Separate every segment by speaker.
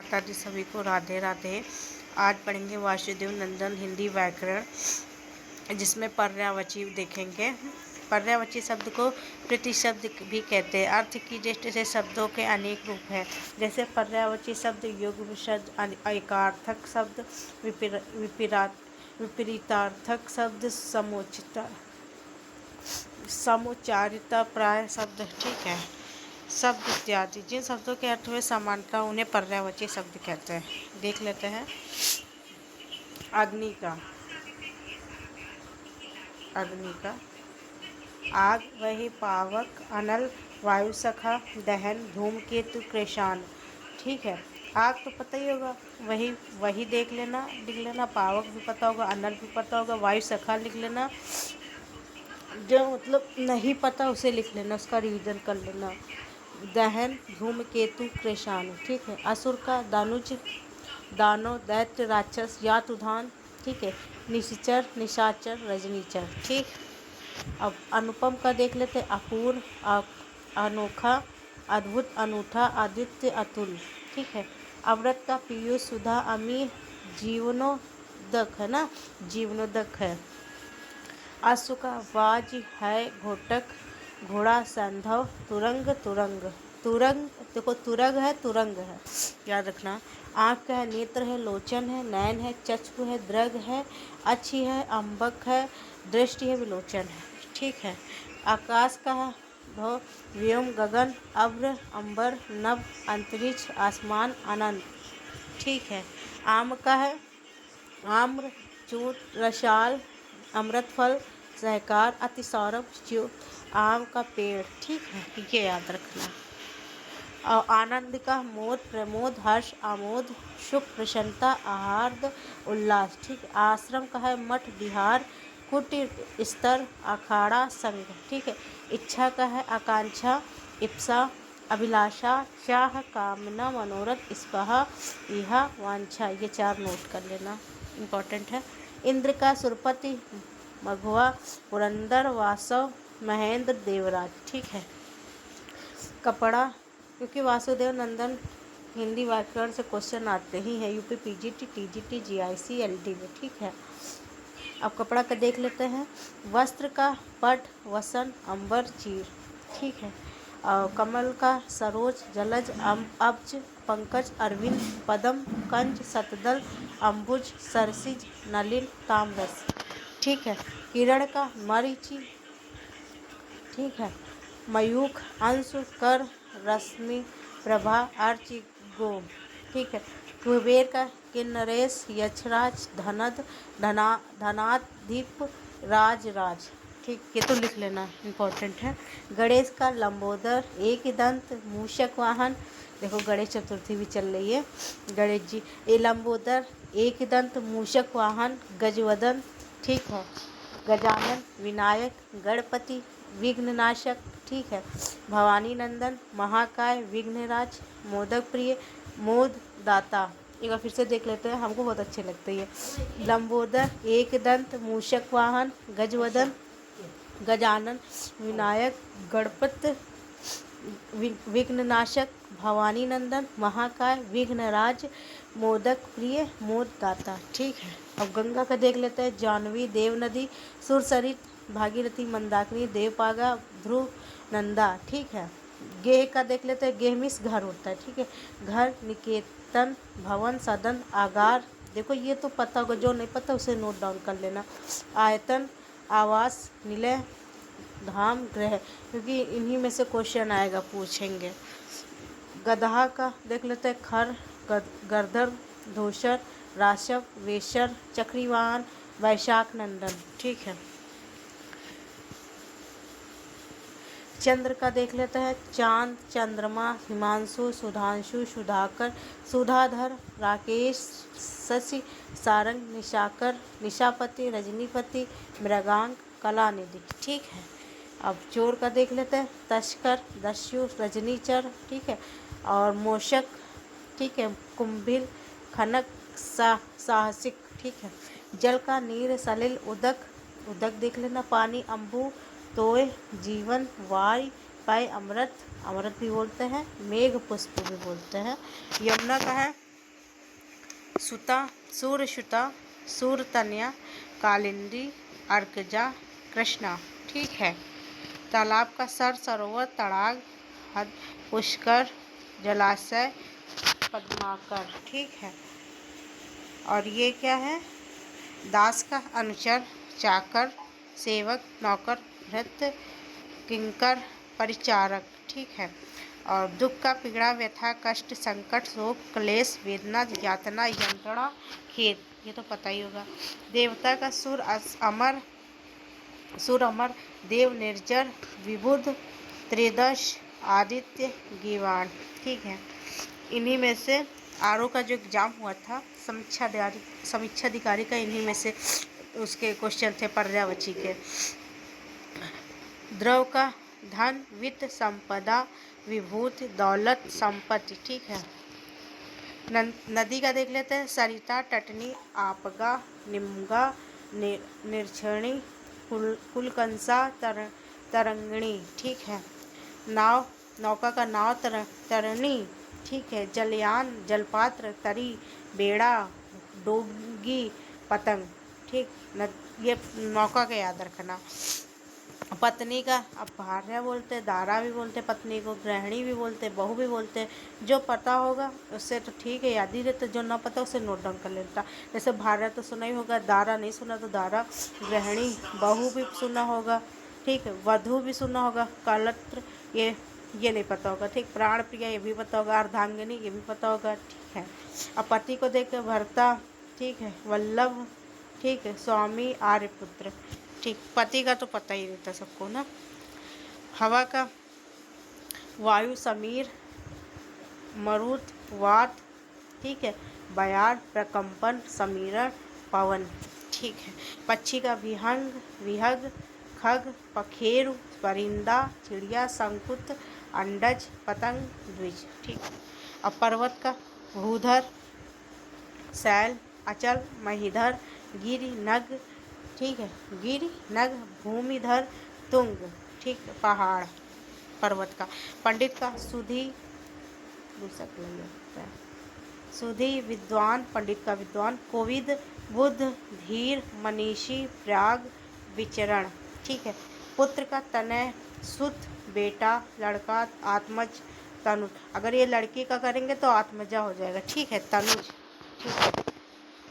Speaker 1: माता दी सभी को राधे राधे। आज पढ़ेंगे वासुदेव नंदन हिंदी व्याकरण, जिसमें पर्यायवाची देखेंगे। पर्यायवाची शब्द को प्रतिशब्द भी कहते हैं। अर्थ की दृष्टि से शब्दों के अनेक रूप हैं। जैसे पर्यायवाची शब्द युग्म शब्द, एकार्थक शब्द, विपरीतार्थक शब्द, समोच्चारिता प्राय शब्द, ठीक है, शब्द इत्यादि। जिन शब्दों के अर्थ में समानता उन्हें पर्यायवाची शब्द कहते हैं। देख लेते हैं। अग्नि का आग, वही पावक, अनल, वायु सखा, दहन, धूमकेतु, कृषाण, ठीक है। आग तो पता ही होगा, वही लिख लेना। पावक भी पता होगा, अनल भी पता होगा, वायु सखा लिख लेना। जो मतलब नहीं पता उसे लिख लेना, उसका रिवीजन कर लेना। दहन, धूमकेतु, कृषाण, ठीक है। असुर का दानुज, दानव, दैत्य, राक्षस, यातुधान, ठीक है। निशाचर, निशाचर, रजनीचर, ठीक। अब अनुपम का देख लेते। अपूर्व, अनोखा, अद्भुत, अनूठा, आदित्य, अतुल, ठीक है। अमृत का पीयूष, सुधा, अमीर, जीवनोदक है ना, जीवनोदक है। अश्व का वाज है, घोटक, घोड़ा, संधव, तुरंग, तुरंग देखो, तुरंग है, याद रखना। आँख का है, नेत्र है, लोचन है, नयन है, चक्षु है, दृग है, अच्छी है, अम्बक है, दृष्टि है, विलोचन है, ठीक है। आकाश का है, व्योम, गगन, अभ्र, अंबर, नभ, अंतरिक्ष, आसमान, अनंत, ठीक है। आम का है, आम्र, चूत, रसाल, अमृतफल, सहकार, अतिसौरभ, आम का पेड़, ठीक है, ये याद रखना। और आनंद का मोद, प्रमोद, हर्ष, आमोद, सुख, प्रसन्नता, आहार्द, उल्लास, ठीक। आश्रम का है, मठ, विहार, कुटीर, स्तर, अखाड़ा, संघ, ठीक है। इच्छा का है, आकांक्षा, इप्सा, अभिलाषा, चाह, कामना, मनोरथ, स्पहा, इहा, वांछा, ये 4 नोट कर लेना, इम्पोर्टेंट है। इंद्र का सुरपति, मघवा, पुरंदर, वासव, महेंद्र, देवराज, ठीक है। कपड़ा, क्योंकि वासुदेव नंदन हिंदी व्याकरण से क्वेश्चन आते ही हैं UP PGT, TGT, GIC, LD में, ठीक है। अब कपड़ा का देख लेते हैं। वस्त्र का पट, वसन, अंबर, चीर, ठीक है। और कमल का सरोज, जलज, अब्ज, पंकज, अरविंद, पदम, कंज, शतदल, अम्बुज, सरसिज, नलिन, ताम्रस, ठीक है। किरण का मरीचि, ठीक है। मयूख, अंशु, कर, रश्मि, प्रभा, अर्चि, गो, ठीक है। कुबेर का किन्नरेश, यक्षराज, धनद, धनाधिप, राज, ठीक, ये तो लिख लेना, इम्पोर्टेंट है। गणेश का लंबोदर, एक दंत, मूषक वाहन, देखो गणेश चतुर्थी भी चल रही है। गणेश जी ये लंबोदर, एक दंत, मूषक वाहन, गजवदन, ठीक है। गजानन, विनायक, गणपति, विघ्ननाशक, ठीक है। भवानी नंदन, महाकाय, विघ्नराज, मोदक प्रिय, मोद दाता। एक बार फिर से देख लेते हैं, हमको बहुत अच्छे लगते हैं। लंबोदर, एक दंत, मूषक वाहन, गजवदन, गजानन, विनायक, गणपत, विघ्ननाशक, भवानी नंदन, महाकाय, विघ्नराज, मोदक प्रिय, मोद दाता, ठीक है। अब गंगा का देख लेते हैं। जाह्नवी, देवनदी, सुरसरित, भागीरथी, मंदाकिनी, देवपागा, ध्रुव, नंदा, ठीक है। गेह का देख लेते हैं। गेह मीन्स घर होता है, ठीक है। घर, निकेतन, भवन, सदन, आगार, देखो ये तो पता होगा, जो नहीं पता उसे नोट डाउन कर लेना। आयतन, आवास, निलय, धाम, ग्रह, क्योंकि इन्हीं में से क्वेश्चन आएगा, पूछेंगे। गधा का देख लेते हैं। खर, गर्दर, धूसर, राशव, वेशर, चक्रीवाहन, वैशाख नंदन, ठीक है। चंद्र का देख लेते हैं। चांद, चंद्रमा, हिमांशु, सुधांशु, सुधाकर, सुधाधर, राकेश, शशि, सारंग, निशाकर, निशापति, रजनीपति, मृगांक, कलानिधि, ठीक है। अब चोर का देख लेते हैं। तस्कर, दस्यु, रजनीचर, ठीक है। और मोशक, ठीक है। कुंभिल, खनक, साहसिक, ठीक है। जल का नीर, सलिल, उदक देख लेना। पानी, अम्बु, तोय, जीवन, वाय, पाय, अमृत भी बोलते हैं। मेघ, पुष्प भी बोलते हैं। यमुना का है सुता, सूरसुता, सूरतन्या, कालिंदी, अर्कजा, कृष्णा। ठीक है। तालाब का सर, सरोवर, तड़ाग, हद, पुष्कर, जलाशय, पद्माकर। ठीक है। और ये क्या है? दास का अनुचर, चाकर, सेवक, नौकर, भृत्य, किंकर, परिचारक। ठीक है। और दुख का, पीड़ा, व्यथा, कष्ट, संकट, शोक, क्लेश, वेदना, यातना, यंत्रणा, खेद। ये तो पता ही होगा। देवता का सुर, अमर, देव, निर्जर, विबुध, त्रिदश, आदित्य, गीवाण। ठीक है। इन्हीं में से आरओ का जो एग्जाम हुआ था समीक्षा अधिकारी का, इन्हीं में से उसके क्वेश्चन थे पर्यायवाची के। द्रव का धन, वित्त, संपदा, विभूति, दौलत, संपत्ति। ठीक है। नदी का देख लेते हैं। सरिता, टटनी, आपगा, निमगा, निर्छणी, कुलकंसा, तरंगिणी। ठीक है। नौका का नाव, तरणी। ठीक है। जलयान, जलपात्र, तरी, बेड़ा, डोगी, पतंग। ठीक। ये नौका का याद रखना। पत्नी का अब भार्या बोलते, दारा भी बोलते, पत्नी को गृहिणी भी बोलते, बहू भी बोलते। जो पता होगा उससे तो ठीक है, याद ही रहता। जो ना पता उसे नोट डाउन कर लेता। जैसे भार्या तो सुना ही होगा, दारा नहीं सुना तो दारा, गृहिणी, बहू भी सुना होगा। ठीक है। वधू भी सुना होगा। कलत्र ये नहीं पता होगा। ठीक। प्राण प्रिया ये भी पता होगा। अर्धांगिनी ये भी पता होगा। ठीक है। अब पति को देख के भर्ता। ठीक है। वल्लभ। ठीक है। स्वामी, आर्यपुत्र। ठीक। पति का तो पता ही रहता सबको ना। हवा का वायु, समीर, मरुत, वात। ठीक है। बयार, प्रकंपन, समीरण, पवन। ठीक है। पक्षी का विहंग, विहग, खग, पखेरु, परिंदा, चिड़िया, शंकुत, अंडज, पतंग, द्विज। ठीक। अब पर्वत का भूधर, शैल, अचल, महीधर, गिरि, नग। ठीक है। गिरि, नग, भूमिधर, तुंग। ठीक। पहाड़ पर्वत का। पंडित का सुधी, सुधी, विद्वान, पंडित का विद्वान, कोविद, बुद्ध, धीर, मनीषी, प्रयाग, विचरण। ठीक है। पुत्र का तनय, सुत, बेटा, लड़का, आत्मज, तनुज। अगर ये लड़की का करेंगे तो आत्मजा हो जाएगा। ठीक है। तनुज। ठीक है।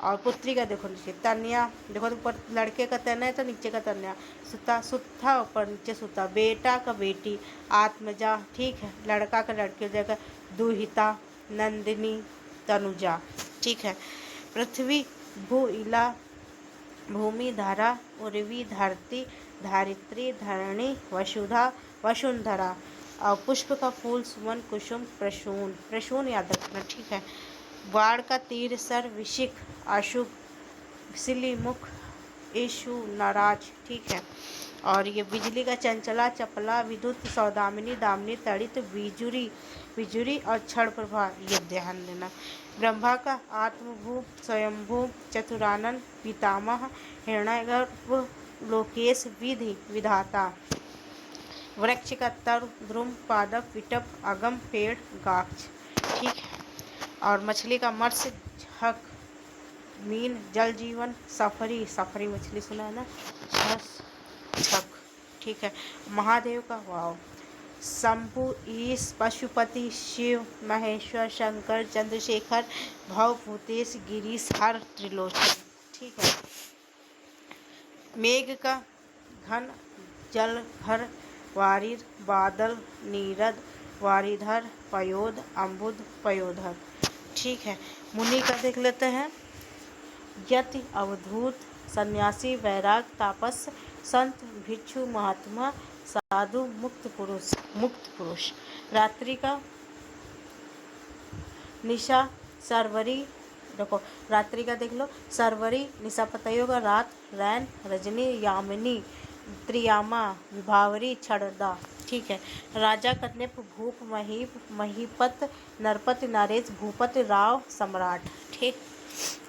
Speaker 1: और पुत्री का देखो नीचे तन्या, देखो ऊपर लड़के का तनय तो नीचे का तन्या, सुता, सुत्था, ऊपर नीचे सुता, बेटा का बेटी, आत्मजा। ठीक है। लड़का का लड़की हो जाएगा दुहिता, नंदिनी, तनुजा। ठीक है। पृथ्वी, भू, इला, भूमि, धरा, उर्वी, धरती, धारित्री, धरणी, वसुधा, वसुंधरा। और पुष्प का फूल, सुमन, कुसुम, प्रसून। प्रसून याद रखना। ठीक है। बाण का तीर, सर, विशिख, अशुभ, सिलीमुख, ईशु, नाराज। ठीक है। और ये बिजली का चंचला, चपला, विद्युत, सौदामिनी, दामिनी, तड़ित, बिजुरी, बिजुरी और क्षण प्रभा। ये ध्यान देना। ब्रह्मा का आत्मभू, स्वयंभू, चतुरानन, पितामह, हिरण्यगर्भ, लोकेश, विधि, विधाता। वृक्ष का तरु, ध्रुम, पादप, विटप, अगम, पेड़, गाछ। ठीक है। और मछली का मत्स्य, झक, मीन, जल जीवन, सफरी, सफरी मछली सुना है ना, झक। ठीक है। महादेव का वाव, शंभु, ईश, पशुपति, शिव, महेश्वर, शंकर, चंद्रशेखर, भव, भूतेश, गिरीश, हर, त्रिलोचन। ठीक है। मेघ का घन, जल, घर, वारिद, बादल, नीरद, वारिधर, पयोध, अम्बुद, पयोधर। ठीक है। मुनि का देख लेते हैं। यति, अवधूत, सन्यासी, वैराग, तापस, संत, भिक्षु, महात्मा, साधु, मुक्त पुरुष, मुक्त पुरुष। रात्रि का निशा, सरवरी, देखो रात्रि का देख लो, सरवरी, निशा पता ही होगा, रात, रैन, रजनी, यामिनी, त्रियामा, विभावरी, छड़दा। ठीक है। राजा का नृप, भूप, महीप, महीपत, नरपति, नरेश, भूपति, राव, सम्राट। ठीक।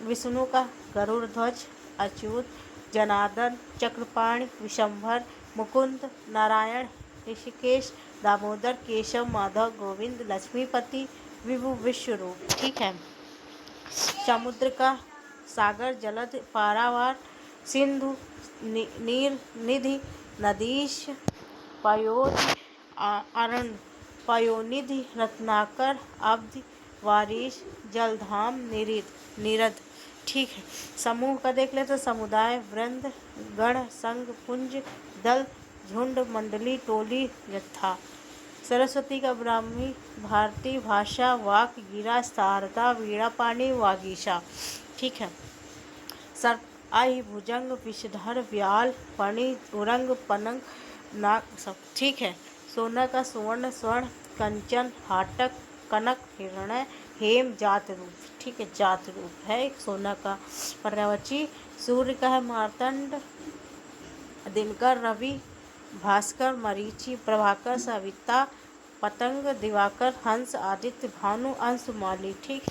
Speaker 1: विष्णु का गरुड़ ध्वज, अच्युत, जनार्दन, चक्रपाणि, विशंभर, मुकुंद, नारायण, ऋषिकेश, दामोदर, केशव, माधव, गोविंद, लक्ष्मीपति, विभु, विश्वरूप। ठीक है। समुद्र का सागर जलद पारावार सिंधु नीर निधि नदीश पयोधि अरण पयोनिधि रत्नाकर अब्धि वारिश जलधाम निरद। ठीक है, समूह का देख लेते, समुदाय, वृंद, गण, संघ, पुंज, दल, झुंड, मंडली, टोली, जत्था। सरस्वती का ब्राह्मी, भारती, भाषा, वाक, गिरा, शारदा, वीणा पाणी, वागीशा। ठीक है, सर्प, आई, भुजंग, विषधर, व्याल, फणी, उरंग, पनंग, नाग, सब। ठीक है, सोना का सुवर्ण, स्वर्ण, कंचन, हाटक, कनक, हिरण्य, हेम, जात रूप। ठीक है, जात रूप है एक सोना का। पर्यायवाची, सूर्य का है मार्तंड, दिनकर, रवि, भास्कर, मरीचि, प्रभाकर, सविता, पतंग, दिवाकर, हंस, आदित्य, भानु, अंशुमाली। ठीक,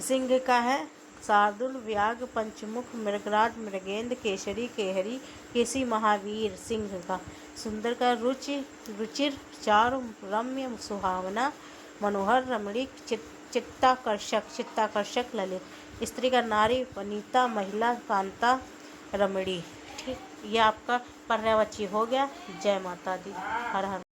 Speaker 1: सिंह का है शार्दुल, व्याघ्र, पंचमुख, मृगराज, मृगेंद्र, केसरी, केहरी, केसी, महावीर। सिंह का। सुंदर का रुचिर, चारु, रम्य, सुहावना, मनोहर, रमणीक, चित्ताकर्षक, ललित। स्त्री का नारी, वनिता, महिला, कांता, रमणी। ठीक, ये आपका पर्यायवाची हो गया। जय माता दी। हर हर